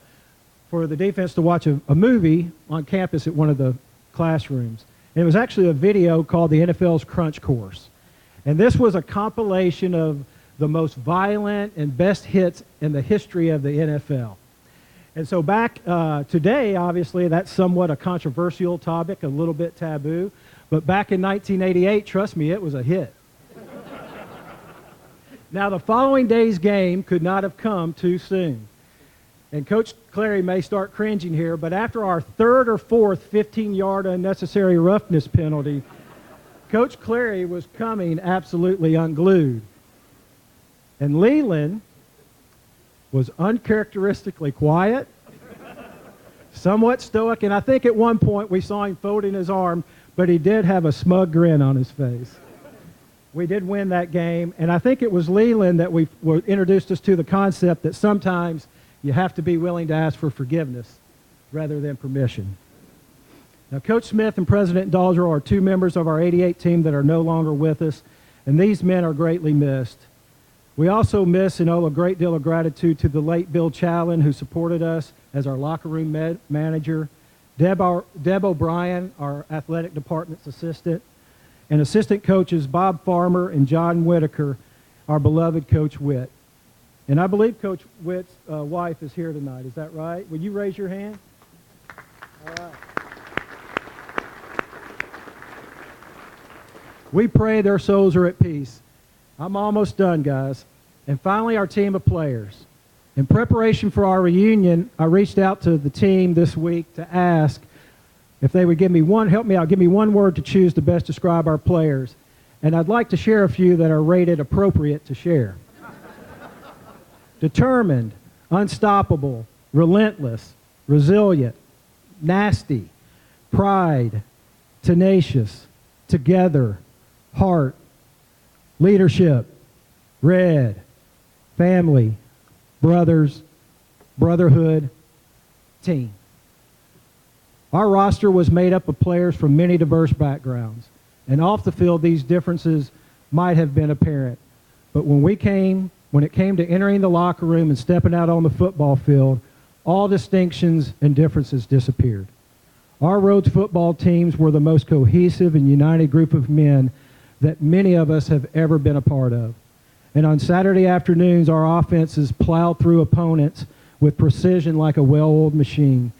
for the defense to watch a movie on campus at one of the classrooms. And it was actually a video called the NFL's Crunch Course. And this was a compilation of the most violent and best hits in the history of the NFL. And so back today, obviously, that's somewhat a controversial topic, a little bit taboo. But back in 1988, trust me, it was a hit. Now, the following day's game could not have come too soon. And Coach Clary may start cringing here, but after our third or fourth 15-yard unnecessary roughness penalty, Coach Clary was coming absolutely unglued. And Leland was uncharacteristically quiet, somewhat stoic, and I think at one point we saw him folding his arm, but he did have a smug grin on his face. We did win that game, and I think it was Leland that introduced us to the concept that sometimes you have to be willing to ask for forgiveness rather than permission. Now, Coach Smith and President Dalger are two members of our 88 team that are no longer with us, and these men are greatly missed. We also miss and owe a great deal of gratitude to the late Bill Challen, who supported us as our locker room manager, Deb O'Brien, our athletic department's assistant, and assistant coaches Bob Farmer and John Whitaker, our beloved Coach Witt. And I believe Coach Witt's wife is here tonight. Is that right? Will you raise your hand? All right. We pray their souls are at peace. I'm almost done, guys. And finally, our team of players. In preparation for our reunion, I reached out to the team this week to ask if they would give me one word to choose to best describe our players. And I'd like to share a few that are rated appropriate to share. Determined, unstoppable, relentless, resilient, nasty, pride, tenacious, together, heart, leadership, red, family, brothers, brotherhood, team. Our roster was made up of players from many diverse backgrounds, and off the field these differences might have been apparent. But when it came to entering the locker room and stepping out on the football field, all distinctions and differences disappeared. Our Rhodes football teams were the most cohesive and united group of men that many of us have ever been a part of. And on Saturday afternoons, our offenses plowed through opponents with precision like a well-oiled machine.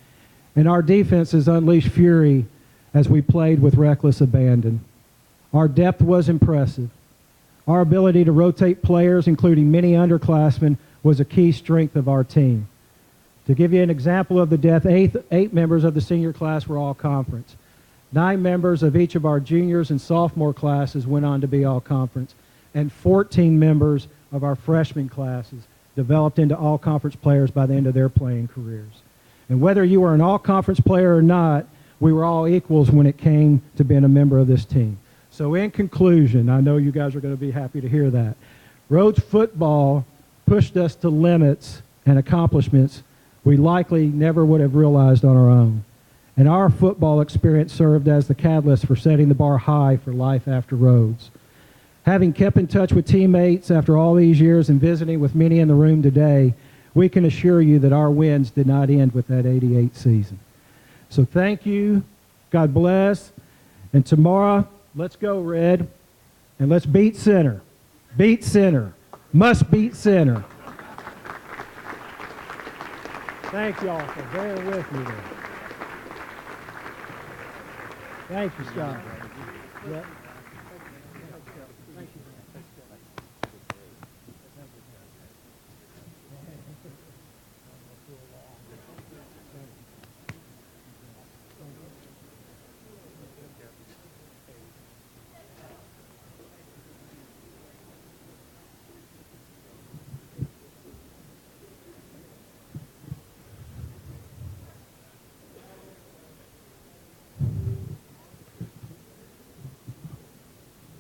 And our defenses unleashed fury as we played with reckless abandon. Our depth was impressive. Our ability to rotate players, including many underclassmen, was a key strength of our team. To give you an example of the depth, eight members of the senior class were all conference. 9 members of each of our juniors and sophomore classes went on to be all conference, and 14 members of our freshman classes developed into all conference players by the end of their playing careers. And whether you were an all conference player or not, we were all equals when it came to being a member of this team. So in conclusion, I know you guys are going to be happy to hear that. Rhodes football pushed us to limits and accomplishments we likely never would have realized on our own. And our football experience served as the catalyst for setting the bar high for life after Rhodes. Having kept in touch with teammates after all these years and visiting with many in the room today, we can assure you that our wins did not end with that '88 season. So thank you, God bless, and tomorrow, let's go, Red, and let's beat center. Beat center. Must beat center. Thank you all for bearing with me there. Thank you, Scott. Yep.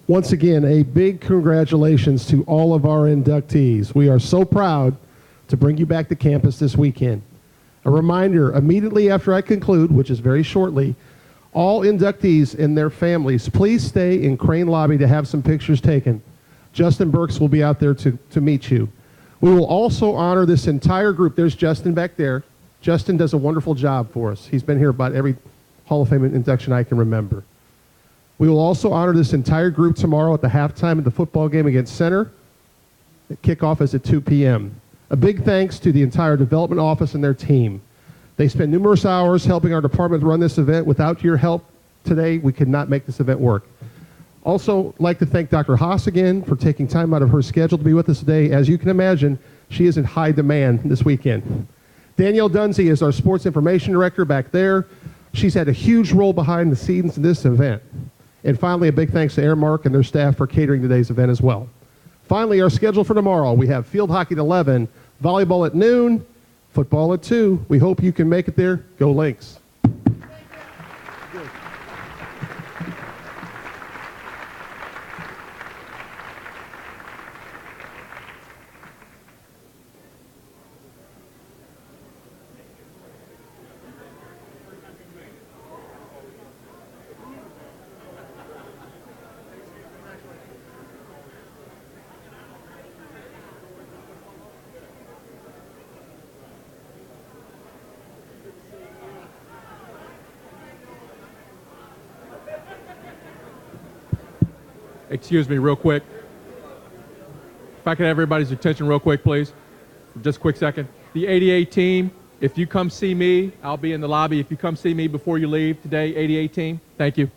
Once again, a big congratulations to all of our inductees. We are so proud to bring you back to campus this weekend. A reminder, immediately after I conclude, which is very shortly, all inductees and their families, please stay in Crane Lobby to have some pictures taken. Justin Burks will be out there to meet you. We will also honor this entire group. There's Justin back there. Justin does a wonderful job for us. He's been here about every Hall of Fame induction I can remember. We will also honor this entire group tomorrow at the halftime of the football game against Center. The kickoff is at 2 p.m. A big thanks to the entire development office and their team. They spend numerous hours helping our department run this event. Without your help today, we could not make this event work. Also, like to thank Dr. Haas again for taking time out of her schedule to be with us today. As you can imagine, she is in high demand this weekend. Danielle Dunsey is our sports information director back there. She's had a huge role behind the scenes in this event. And finally, a big thanks to Airmark and their staff for catering today's event as well. Finally, our schedule for tomorrow. We have field hockey at 11, volleyball at noon, football at 2. We hope you can make it there. Go Lynx. Excuse me real quick. If I could have everybody's attention real quick, please. For just a quick second. The 88 team, if you come see me, I'll be in the lobby. If you come see me before you leave today, 88 team, thank you.